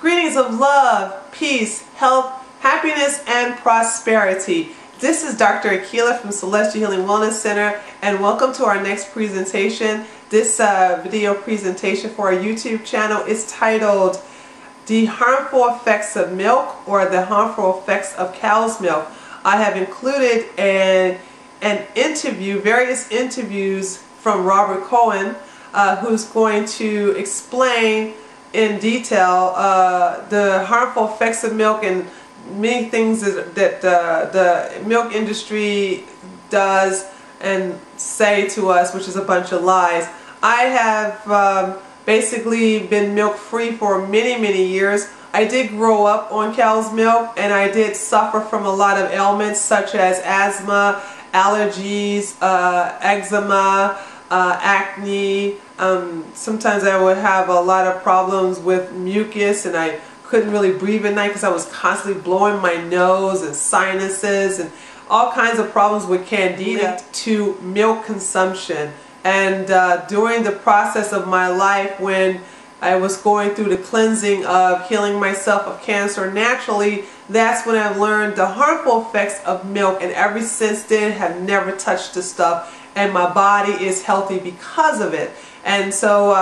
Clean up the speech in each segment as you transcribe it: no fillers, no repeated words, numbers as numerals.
Greetings of love, peace, health, happiness, and prosperity. This is Dr. Akilah from Celestial Healing Wellness Center, and welcome to our next presentation. This video presentation for our YouTube channel is titled The Harmful Effects of Milk, or The Harmful Effects of Cow's Milk. I have included an interview, various interviews from Robert Cohen, who's going to explain in detail the harmful effects of milk and many things that the milk industry does and say to us, which is a bunch of lies. I have basically been milk free for many years. I did grow up on cow's milk, and I did suffer from a lot of ailments such as asthma, allergies, eczema, acne. Sometimes I would have a lot of problems with mucus, and I couldn't really breathe at night because I was constantly blowing my nose, and sinuses, and all kinds of problems with candida to milk consumption. And during the process of my life, when I was going through the cleansing of healing myself of cancer naturally, that's when I learned the harmful effects of milk, and ever since then have never touched the stuff, and my body is healthy because of it. And so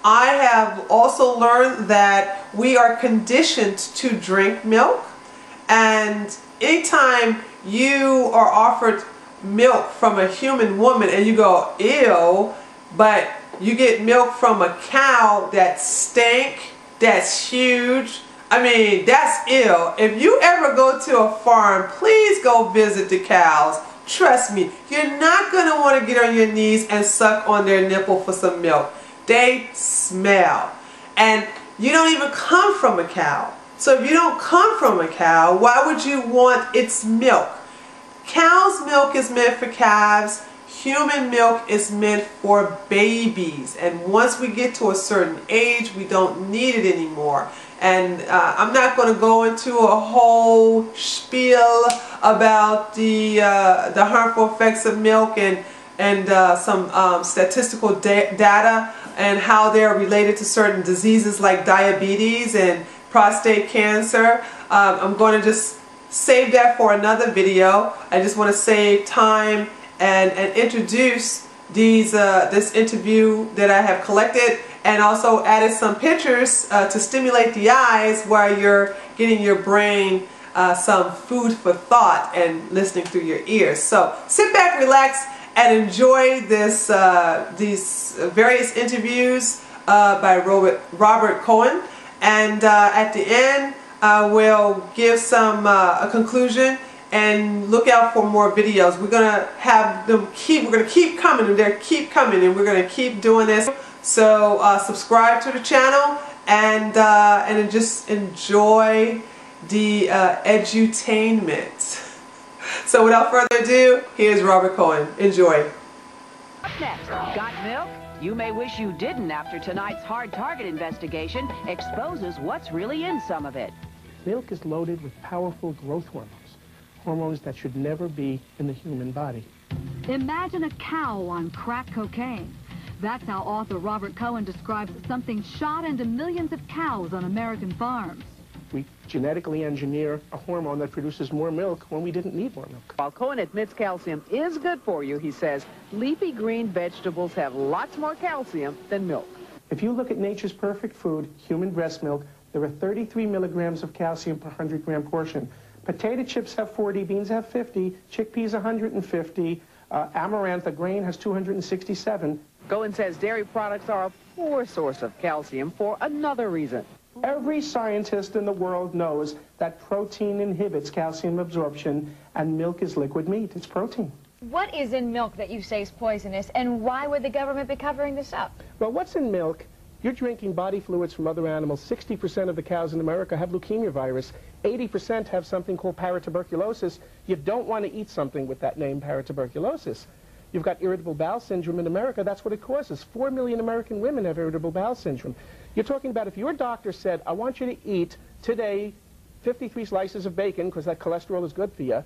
I have also learned that we are conditioned to drink milk, and anytime you are offered milk from a human woman and you go, ew, but you get milk from a cow that stink, that's huge, I mean, that's ill. If you ever go to a farm, please go visit the cows. Trust me, you're not going to want to get on your knees and suck on their nipple for some milk. They smell. And you don't even come from a cow. So if you don't come from a cow, why would you want its milk? Cow's milk is meant for calves. Human milk is meant for babies. And once we get to a certain age, we don't need it anymore. And I'm not going to go into a whole spiel about the harmful effects of milk and some statistical data and how they're related to certain diseases like diabetes and prostate cancer. I'm going to just save that for another video. I just want to save time and introduce this interview that I have collected, and also added some pictures to stimulate the eyes while you're getting your brain some food for thought and listening through your ears. So sit back, relax, and enjoy these various interviews by Robert Cohen. And at the end, we'll give a conclusion, and look out for more videos. We're gonna have them we're gonna keep coming, and they're keep coming, and we're gonna keep doing this. So subscribe to the channel, and just enjoy the edutainment. So without further ado, here's Robert Cohen. Enjoy. Up next, got milk? You may wish you didn't after tonight's hard target investigation exposes what's really in some of it. Milk is loaded with powerful growth hormones that should never be in the human body. Imagine a cow on crack cocaine. That's how author Robert Cohen describes something shot into millions of cows on American farms. We genetically engineer a hormone that produces more milk when we didn't need more milk. While Cohen admits calcium is good for you, he says leafy green vegetables have lots more calcium than milk. If you look at nature's perfect food, human breast milk, there are 33 milligrams of calcium per 100-gram portion. Potato chips have 40, beans have 50, chickpeas 150, amaranth, a grain, has 267. Cohen says dairy products are a poor source of calcium for another reason. Every scientist in the world knows that protein inhibits calcium absorption, and milk is liquid meat. It's protein. What is in milk that you say is poisonous, and why would the government be covering this up? Well, what's in milk? You're drinking body fluids from other animals. 60% of the cows in America have leukemia virus. 80% have something called paratuberculosis. You don't want to eat something with that name, paratuberculosis. You've got irritable bowel syndrome in America. That's what it causes. 4 million American women have irritable bowel syndrome. You're talking about if your doctor said, I want you to eat today 53 slices of bacon because that cholesterol is good for you,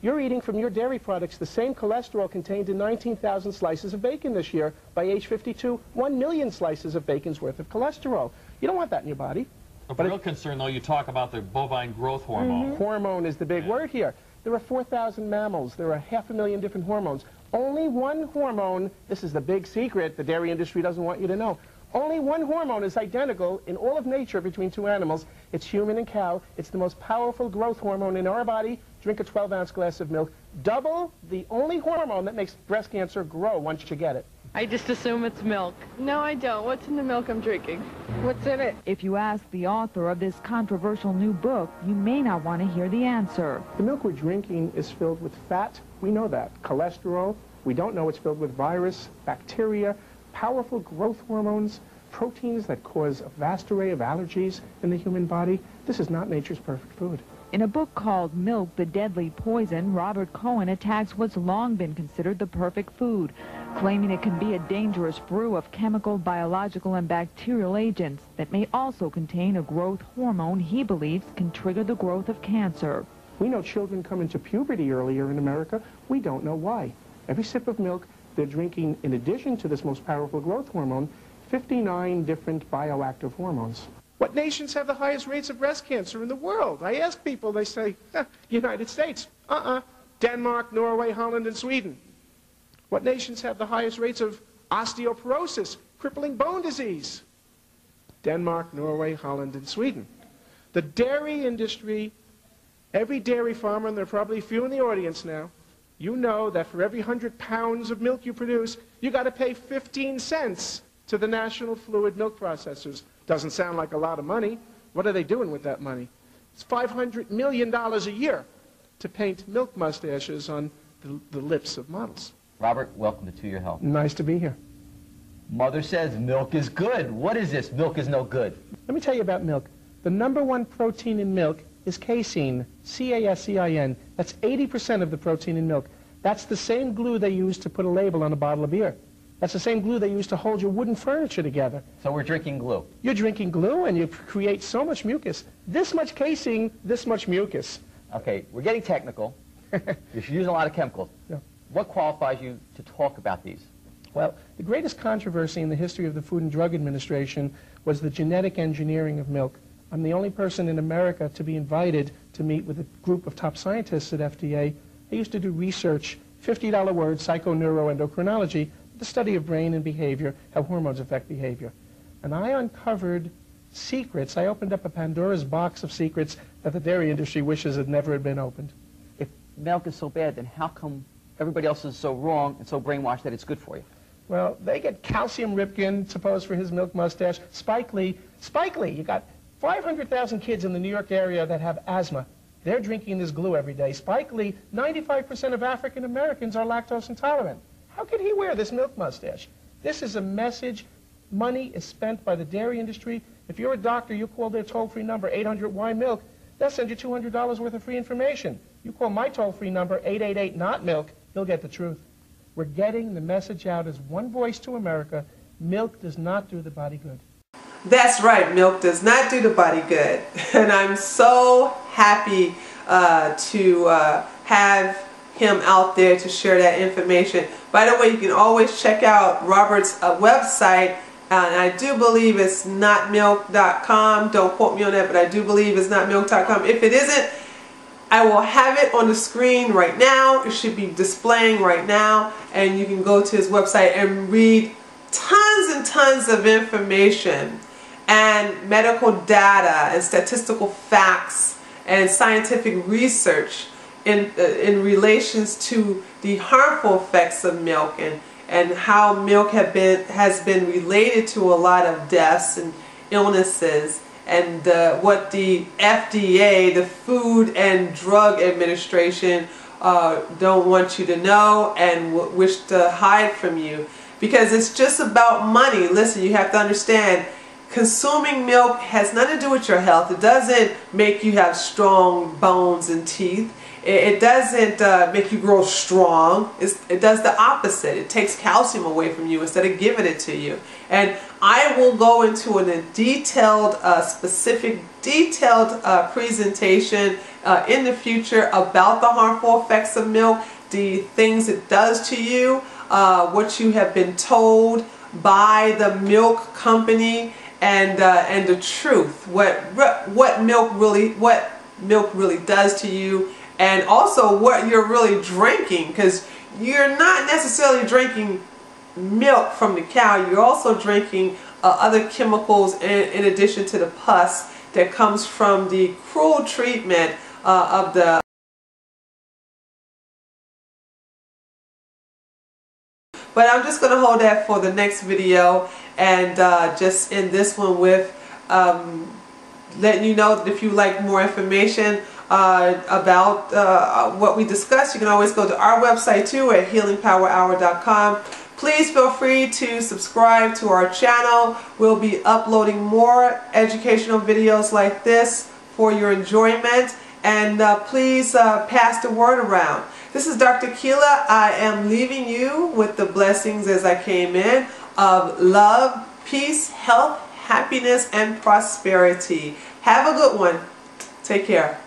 you're eating from your dairy products the same cholesterol contained in 19,000 slices of bacon this year. By age 52, 1 million slices of bacon's worth of cholesterol. You don't want that in your body. Of real concern, though, you talk about the bovine growth hormone. Hormone is the big word here. There are 4,000 mammals. There are 500,000 different hormones. Only one hormone, this is the big secret the dairy industry doesn't want you to know, only one hormone is identical in all of nature between two animals. It's human and cow. It's the most powerful growth hormone in our body. Drink a 12-ounce glass of milk. Double the only hormone that makes breast cancer grow once you get it. I just assume it's milk. No, I don't. What's in the milk I'm drinking? What's in it? If you ask the author of this controversial new book, you may not want to hear the answer. The milk we're drinking is filled with fat. We know that. Cholesterol. We don't know it's filled with virus, bacteria, powerful growth hormones, proteins that cause a vast array of allergies in the human body. This is not nature's perfect food. In a book called Milk, the Deadly Poison, Robert Cohen attacks what's long been considered the perfect food, claiming it can be a dangerous brew of chemical, biological, and bacterial agents that may also contain a growth hormone he believes can trigger the growth of cancer. We know children come into puberty earlier in America. We don't know why. Every sip of milk, they're drinking, in addition to this most powerful growth hormone, 59 different bioactive hormones. What nations have the highest rates of breast cancer in the world? I ask people, they say, United States. Denmark, Norway, Holland, and Sweden. What nations have the highest rates of osteoporosis, crippling bone disease? Denmark, Norway, Holland, and Sweden. The dairy industry, every dairy farmer, and there are probably a few in the audience now, you know that for every 100 pounds of milk you produce, you got to pay 15 cents to the national fluid milk processors. Doesn't sound like a lot of money. What are they doing with that money? It's $500 million a year to paint milk mustaches on the lips of models. Robert, welcome to Your Health. Nice to be here. Mother says milk is good. What is this? Milk is no good. Let me tell you about milk. The #1 protein in milk is casein, C-A-S-E-I-N. That's 80% of the protein in milk. That's the same glue they use to put a label on a bottle of beer. That's the same glue they use to hold your wooden furniture together. So we're drinking glue. You're drinking glue, and you create so much mucus. This much casein, this much mucus. Okay, we're getting technical. You're using a lot of chemicals. Yeah. What qualifies you to talk about these? Well, the greatest controversy in the history of the Food and Drug Administration was the genetic engineering of milk. I'm the only person in America to be invited to meet with a group of top scientists at FDA. I used to do research, $50 word, psychoneuroendocrinology, the study of brain and behavior, how hormones affect behavior. And I uncovered secrets. I opened up a Pandora's box of secrets that the dairy industry wishes had never been opened. If milk is so bad, then how come everybody else is so wrong and so brainwashed that it's good for you? Well, they get Calcium Ripken to pose for his milk mustache. Spike Lee, you got 500,000 kids in the New York area that have asthma. They're drinking this glue every day. Spike Lee, 95% of African Americans are lactose intolerant. How could he wear this milk mustache? This is a message. Money is spent by the dairy industry. If you're a doctor, you call their toll-free number, 800-WHY-MILK. They'll send you $200 worth of free information. You call my toll-free number, 888-NOT-MILK. You'll get the truth. We're getting the message out as one voice to America. Milk does not do the body good. That's right, milk does not do the body good. And I'm so happy to have him out there to share that information. By the way, you can always check out Robert's website, and I do believe it's notmilk.com. Don't quote me on that, but I do believe it's notmilk.com. If it isn't, I will have it on the screen right now. It should be displaying right now, and you can go to his website and read tons and tons of information and medical data and statistical facts and scientific research in relations to the harmful effects of milk and how milk has been related to a lot of deaths and illnesses, and what the FDA, the Food and Drug Administration, don't want you to know and wish to hide from you, because it's just about money. Listen, you have to understand, consuming milk has nothing to do with your health. It doesn't make you have strong bones and teeth. It doesn't make you grow strong. It does the opposite. It takes calcium away from you instead of giving it to you. And I will go into a detailed, detailed presentation in the future about the harmful effects of milk, the things it does to you, what you have been told by the milk company, and the truth, what milk really does to you, and also what you're really drinking, because you're not necessarily drinking milk from the cow. You're also drinking other chemicals in addition to the pus that comes from the cruel treatment of the. But I'm just going to hold that for the next video, and just end this one with letting you know that if you like more information about what we discussed, you can always go to our website too at healingpowerhour.com. Please feel free to subscribe to our channel. We'll be uploading more educational videos like this for your enjoyment, and please pass the word around. This is Dr. Akilah. I am leaving you with the blessings as I came in of love, peace, health, happiness, and prosperity. Have a good one. Take care.